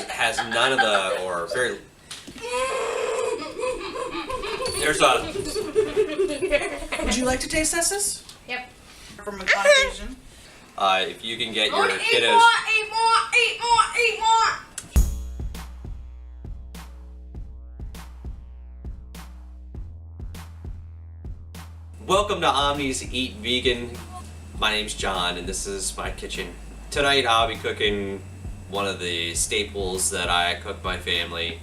has none of the, or very, there's a... Would you like to taste this? Yep. From a Caucasian. If you can get your kiddos... Eat more! Welcome to Omnis Eat Vegan. My name's John and this is my kitchen. Tonight I'll be cooking one of the staples that I cook my family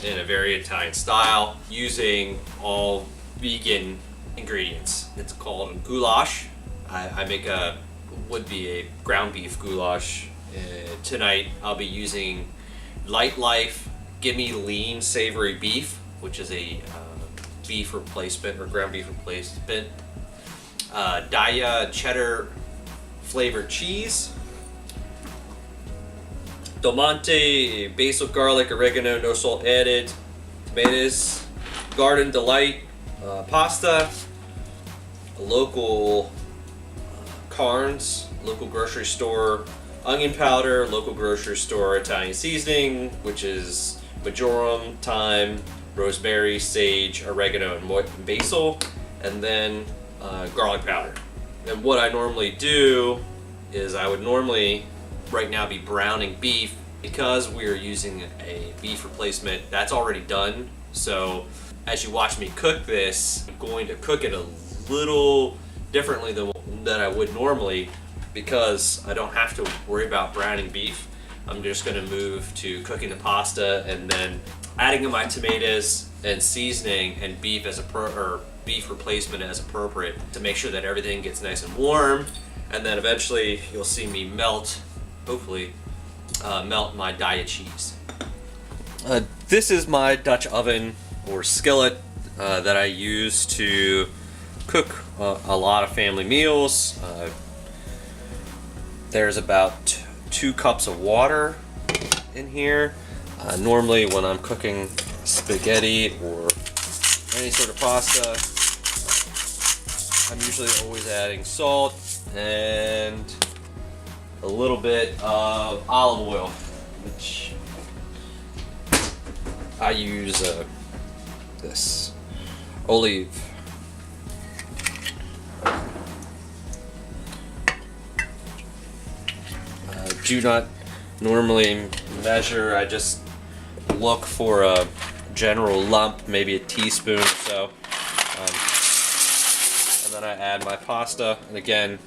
in a very Italian style using all vegan ingredients. It's called goulash. I make would be a ground beef goulash. Tonight I'll be using Light Life Gimme Lean Savory Beef, which is a beef replacement or ground beef replacement. Daya cheddar flavored cheese. Dolmante, basil, garlic, oregano, no salt added. Tomatoes, Garden Delight, pasta, local Carnes, local grocery store, onion powder, local grocery store Italian seasoning, which is marjoram, thyme, rosemary, sage, oregano, and basil, and then garlic powder. And what I normally do is I would normally right now be browning beef. Because we're using a beef replacement, that's already done. So as you watch me cook this, I'm going to cook it a little differently than I would normally, because I don't have to worry about browning beef. I'm just going to move to cooking the pasta and then adding in my tomatoes and seasoning and beef as beef replacement as appropriate to make sure that everything gets nice and warm. And then eventually you'll see me melt, hopefully, melt my Daya cheese. This is my Dutch oven or skillet that I use to cook a lot of family meals. There's about 2 cups of water in here. Normally when I'm cooking spaghetti or any sort of pasta, I'm usually always adding salt and a little bit of olive oil, which I use this olive. Do not normally measure. I just look for a general lump, maybe a teaspoon or so, and then I add my pasta. And again,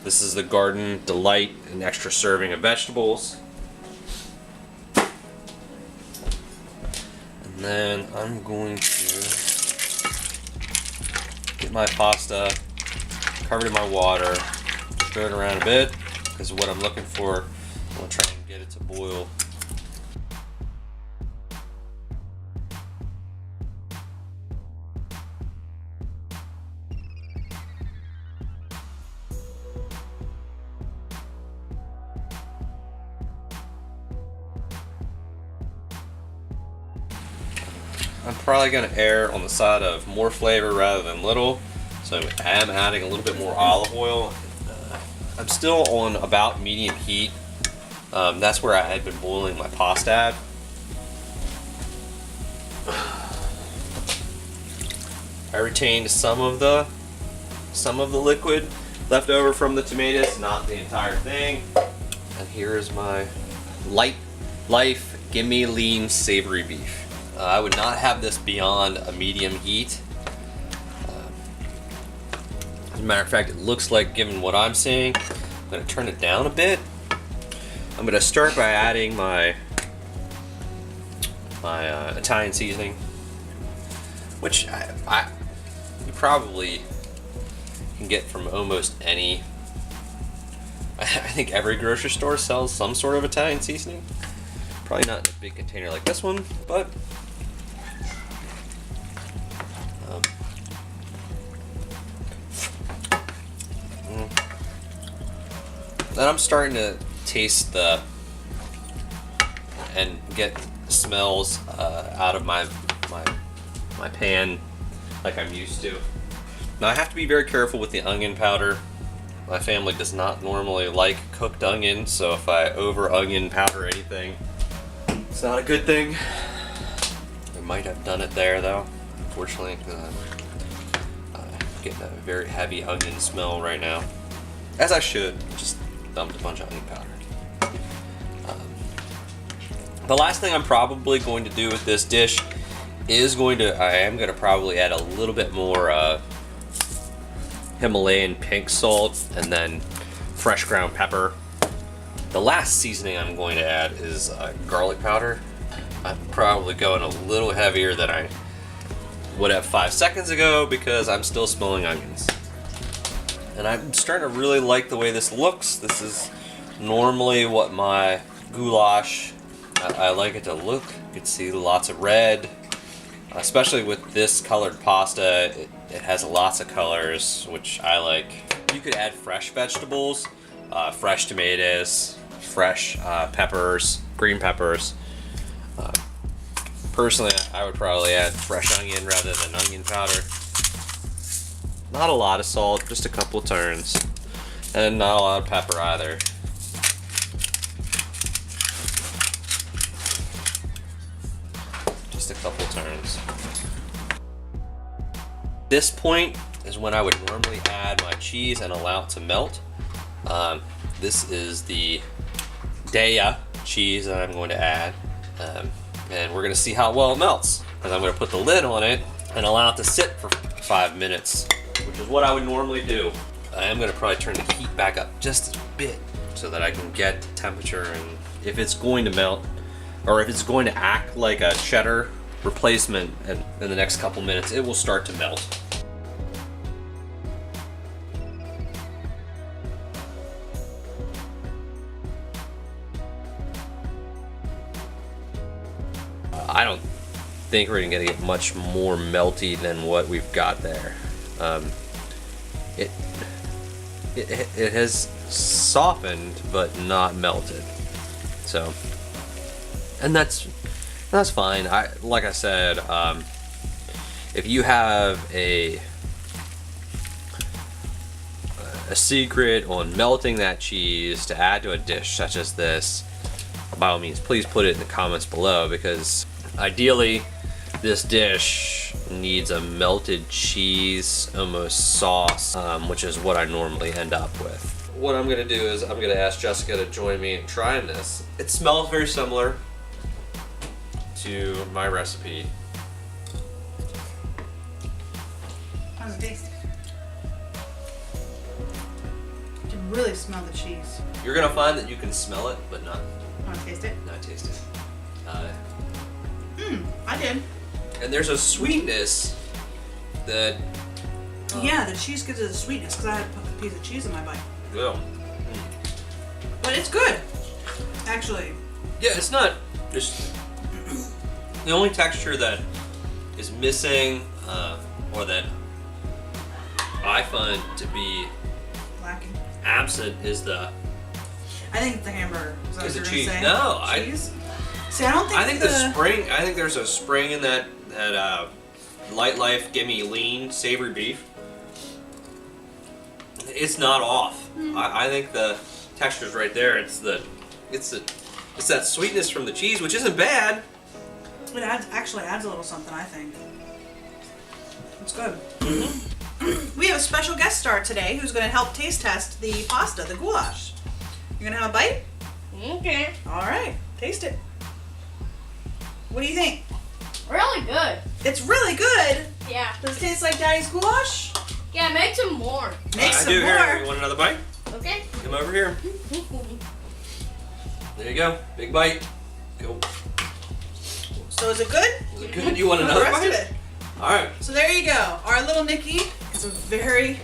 this is the Garden Delight, an extra serving of vegetables. And then I'm going to get my pasta covered in my water, stir it around a bit, because what I'm looking for, I want to try and get it to boil. I'm probably going to err on the side of more flavor rather than little, so I am adding a little bit more olive oil. I'm still on about medium heat. That's where I had been boiling my pasta at. I retained some of the liquid left over from the tomatoes, not the entire thing. And here is my Light Life Gimme Lean Savory Beef. I would not have this beyond a medium heat. As a matter of fact, it looks like, given what I'm seeing, I'm going to turn it down a bit. I'm going to start by adding my Italian seasoning, which you probably can get from almost any. I think every grocery store sells some sort of Italian seasoning. Probably not in a big container like this one, but then I'm starting to taste and get smells out of my pan like I'm used to. Now I have to be very careful with the onion powder My family does not normally like cooked onions, so if I over onion powder anything, it's not a good thing. I might have done it there though, unfortunately. Getting a very heavy onion smell right now. As I should, just dumped a bunch of onion powder. The last thing I'm probably going to do with this dish is I am going to probably add a little bit more Himalayan pink salt and then fresh ground pepper. The last seasoning I'm going to add is garlic powder. I'm probably going a little heavier than I would have 5 seconds ago because I'm still smelling onions. And I'm starting to really like the way this looks. This is normally what my goulash, I like it to look. You can see lots of red, especially with this colored pasta. It has lots of colors, which I like. You could add fresh vegetables, fresh tomatoes, fresh peppers, green peppers. Personally, I would probably add fresh onion rather than onion powder. Not a lot of salt, just a couple turns. And not a lot of pepper either. Just a couple turns. This point is when I would normally add my cheese and allow it to melt. This is the Daya cheese that I'm going to add. And we're going to see how well it melts. Because I'm going to put the lid on it and allow it to sit for 5 minutes, which is what I would normally do. I am going to probably turn the heat back up just a bit so that I can get the temperature, and if it's going to melt, or if it's going to act like a cheddar replacement in the next couple minutes, it will start to melt. I don't think we're gonna get much more melty than what we've got there. It has softened but not melted. So, and that's fine. Like I said, if you have a secret on melting that cheese to add to a dish such as this, by all means, please put it in the comments below, because ideally, this dish needs a melted cheese, almost sauce, which is what I normally end up with. What I'm gonna do is I'm gonna ask Jessica to join me in trying this. It smells very similar to my recipe. How does it taste? You can really smell the cheese. You're gonna find that you can smell it, but not Want to taste it? taste it. I did. And there's a sweetness that. Yeah, the cheese gives it a sweetness because I had a piece of cheese in my bite. Yeah. But it's good, actually. Yeah, it's not just the only texture that is missing, or that I find to be Lacking. absent, is the. I think it's the hamburger. Is that what Is you're it gonna cheese? say? No, cheese? See, I don't think. I think the spring. I think there's a spring in that Light Life Gimme Lean savory beef. It's not off. I think the texture's right there. It's that sweetness from the cheese, which isn't bad. It actually adds a little something, I think. It's good. We have a special guest star today who's going to help taste test the pasta, the goulash. You gonna have a bite? Okay. All right, taste it. What do you think? Really good. It's really good. Yeah. Does it taste like Daddy's goulash? Yeah, make some more. Make I some do more. here. You want another bite? Okay. Come over here. There you go. Big bite. Go. So is it good? Is it good? You want The another rest bite? of it. All right. So there you go. Our little Nikki is a very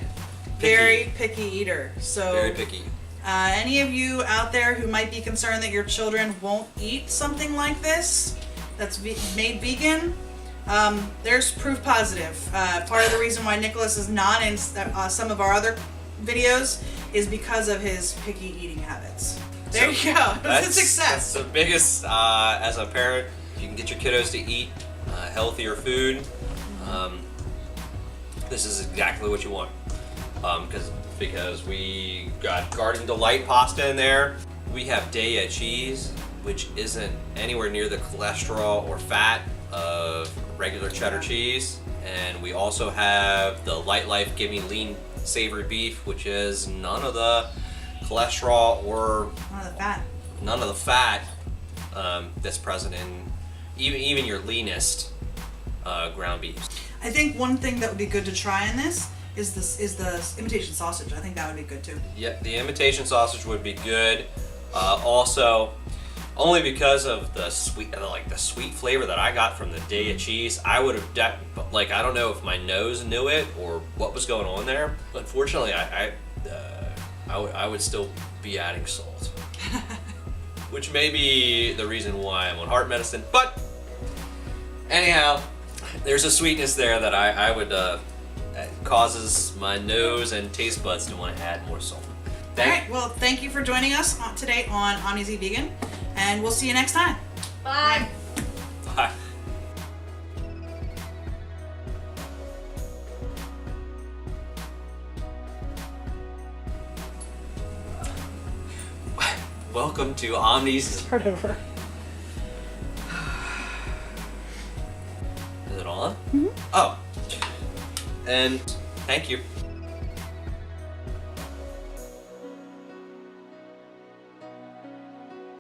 picky eater. So Very picky. Any of you out there who might be concerned that your children won't eat something like this that's made vegan, there's proof positive. Part of the reason why Nicholas is not in some of our other videos is because of his picky eating habits. There you go. It's a success. That's the biggest, as a parent, if you can get your kiddos to eat healthier food, this is exactly what you want. Because because we got Garden Delight pasta in there. We have Daya cheese, which isn't anywhere near the cholesterol or fat of regular cheddar cheese. And we also have the Light Life Give Me Lean Savory Beef, which is none of the cholesterol or none of the fat that's present in even your leanest ground beefs. I think one thing that would be good to try in this is the imitation sausage. I think that would be good too. Yeah, the imitation sausage would be good. Also, only because of the sweet flavor that I got from the Daya cheese, I would have I don't know if my nose knew it or what was going on there. Unfortunately, I would still be adding salt, which may be the reason why I'm on heart medicine. But anyhow, there's a sweetness there that I would that causes my nose and taste buds to want to add more salt. Alright, well, thank you for joining us today on Omnis Eat Vegan, and we'll see you next time. Bye. Bye. Welcome to Omnis. Start over. Is it on? Mm-hmm. Oh. And thank you.